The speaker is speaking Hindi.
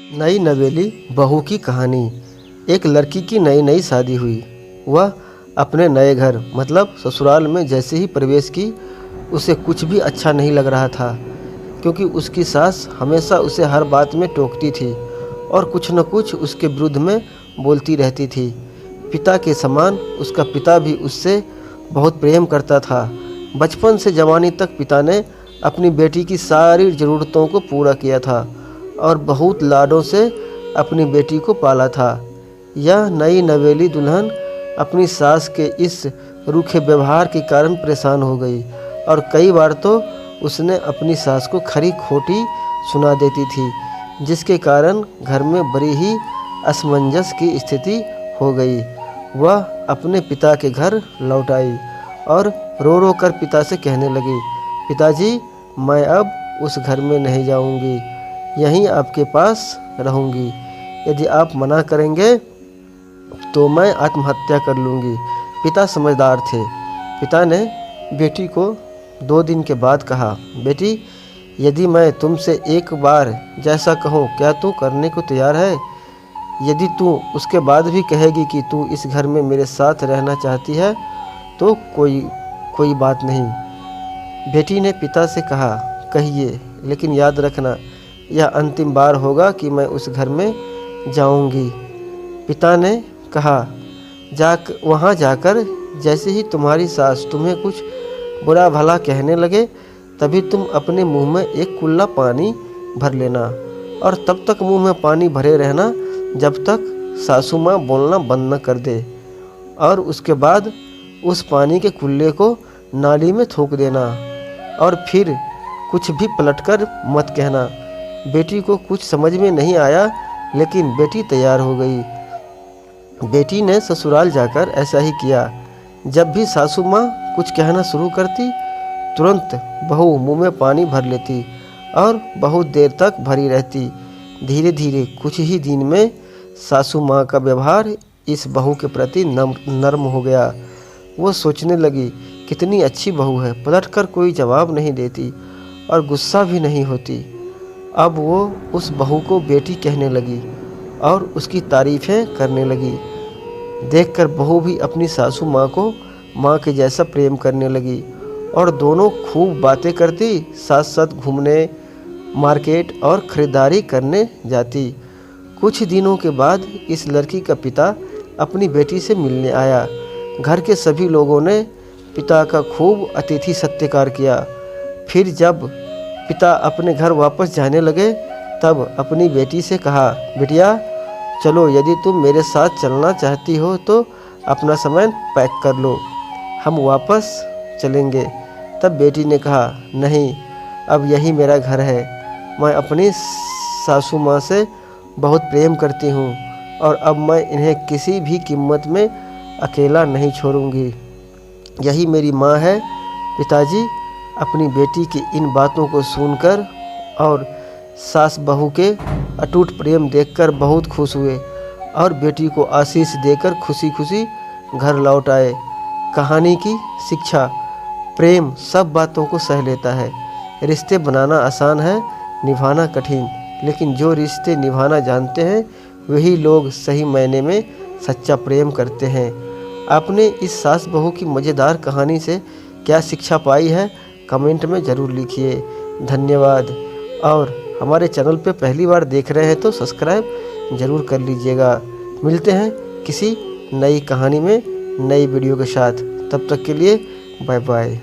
नई नवेली बहू की कहानी। एक लड़की की नई नई शादी हुई। वह अपने नए घर मतलब ससुराल में जैसे ही प्रवेश की, उसे कुछ भी अच्छा नहीं लग रहा था, क्योंकि उसकी सास हमेशा उसे हर बात में टोकती थी और कुछ न कुछ उसके विरुद्ध में बोलती रहती थी। पिता के समान उसका पिता भी उससे बहुत प्रेम करता था। बचपन से जवानी तक पिता ने अपनी बेटी की सारी ज़रूरतों को पूरा किया था और बहुत लाडों से अपनी बेटी को पाला था। यह नई नवेली दुल्हन अपनी सास के इस रूखे व्यवहार के कारण परेशान हो गई और कई बार तो उसने अपनी सास को खरी खोटी सुना देती थी, जिसके कारण घर में बड़ी ही असमंजस की स्थिति हो गई। वह अपने पिता के घर लौट आई और रो रो कर पिता से कहने लगी, पिताजी, मैं अब उस घर में नहीं जाऊंगी, यहीं आपके पास रहूंगी। यदि आप मना करेंगे तो मैं आत्महत्या कर लूँगी। पिता समझदार थे। पिता ने बेटी को 2 दिन के बाद कहा, बेटी, यदि मैं तुमसे एक बार जैसा कहूँ, क्या तू करने को तैयार है? यदि तू उसके बाद भी कहेगी कि तू इस घर में मेरे साथ रहना चाहती है तो कोई बात नहीं। बेटी ने पिता से कहा, कहिए, लेकिन याद रखना, यह अंतिम बार होगा कि मैं उस घर में जाऊंगी। पिता ने कहा, वहाँ जाकर जैसे ही तुम्हारी सास तुम्हें कुछ बुरा भला कहने लगे, तभी तुम अपने मुंह में एक कुल्ला पानी भर लेना और तब तक मुंह में पानी भरे रहना जब तक सासू माँ बोलना बंद न कर दे, और उसके बाद उस पानी के कुल्ले को नाली में थूक देना और फिर कुछ भी पलटकर मत कहना। बेटी को कुछ समझ में नहीं आया, लेकिन बेटी तैयार हो गई। बेटी ने ससुराल जाकर ऐसा ही किया। जब भी सासू माँ कुछ कहना शुरू करती, तुरंत बहू मुंह में पानी भर लेती और बहुत देर तक भरी रहती। धीरे धीरे कुछ ही दिन में सासू माँ का व्यवहार इस बहू के प्रति नर्म हो गया। वो सोचने लगी, कितनी अच्छी बहू है, पलटकर कोई जवाब नहीं देती और गुस्सा भी नहीं होती। अब वो उस बहू को बेटी कहने लगी और उसकी तारीफ़ें करने लगी। देखकर बहू भी अपनी सासू माँ को माँ के जैसा प्रेम करने लगी और दोनों खूब बातें करती, साथ साथ घूमने, मार्केट और ख़रीदारी करने जाती। कुछ दिनों के बाद इस लड़की का पिता अपनी बेटी से मिलने आया। घर के सभी लोगों ने पिता का खूब अतिथि सत्कार किया। फिर जब पिता अपने घर वापस जाने लगे, तब अपनी बेटी से कहा, बिटिया, चलो, यदि तुम मेरे साथ चलना चाहती हो तो अपना सामान पैक कर लो, हम वापस चलेंगे। तब बेटी ने कहा, नहीं, अब यही मेरा घर है। मैं अपनी सासू माँ से बहुत प्रेम करती हूँ और अब मैं इन्हें किसी भी कीमत में अकेला नहीं छोड़ूंगी। यही मेरी माँ है। पिताजी अपनी बेटी की इन बातों को सुनकर और सास बहू के अटूट प्रेम देखकर बहुत खुश हुए और बेटी को आशीष देकर खुशी खुशी घर लौट आए। कहानी की शिक्षा, प्रेम सब बातों को सह लेता है। रिश्ते बनाना आसान है, निभाना कठिन, लेकिन जो रिश्ते निभाना जानते हैं वही लोग सही मायने में सच्चा प्रेम करते हैं। आपने इस सास बहू की मज़ेदार कहानी से क्या शिक्षा पाई है, कमेंट में ज़रूर लिखिए। धन्यवाद। और हमारे चैनल पे पहली बार देख रहे हैं तो सब्सक्राइब ज़रूर कर लीजिएगा। मिलते हैं किसी नई कहानी में, नई वीडियो के साथ। तब तक के लिए बाय बाय।